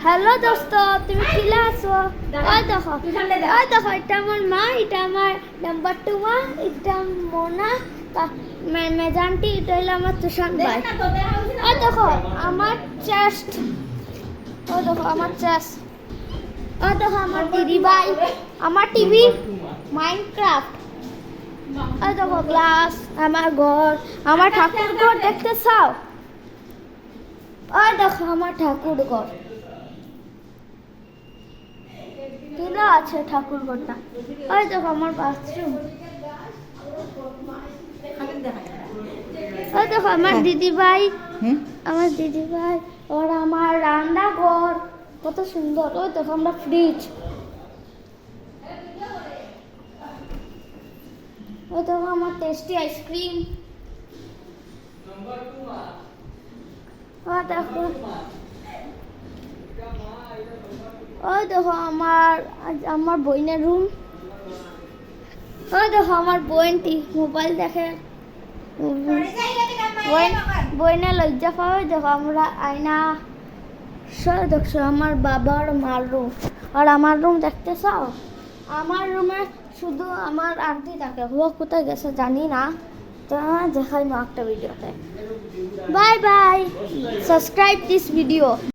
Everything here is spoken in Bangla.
হ্যালো দোস্ত, তুমি কিলা আছো? ওই দেখো এটা আমার মা, এটা আমার নাম্বার 2 মা, এটা মোনা মেজান্টি, এটা হলো আমার তুষান ভাই। ওই দেখো আমার চেস্ট, ওই দেখো আমার চেস্ট, ওই দেখো আমার দিদি ভাই, আমার টিভি, মাইনক্রাফট, ওই দেখো গ্লাস, আমার ঘর, আমার ঠাকুর ঘর দেখতে চাও? ওই দেখো আমার ঠাকুর ঘর, কিলা আছে ঠাকুর ঘরটা। ওই দেখো আমার বাথরুম, ওই দেখো আমার দিদি ভাই, আমার দিদি ভাই, আর আমার রান্না ঘর কত সুন্দর। ওই দেখো আমরা ফ্রিজ, ওই দেখো আমার টেস্টি আইসক্রিম, ওই দেখো, ওই দেখো আমার বইনের রুম, ওই দেখো আমার বোনটি মোবাইল দেখে, বইনে লজ্জা পাওয়া। দেখো আমরা আয়না সব দেখছো, আমার বাবার মার রুম। আর আমার রুম দেখতে চাও? আমার রুমে শুধু আমার আন্টি থাকে, ও কোথায় গেছে জানি না, তো দেখাই মা একটা ভিডিওতে। Bye bye, subscribe this video.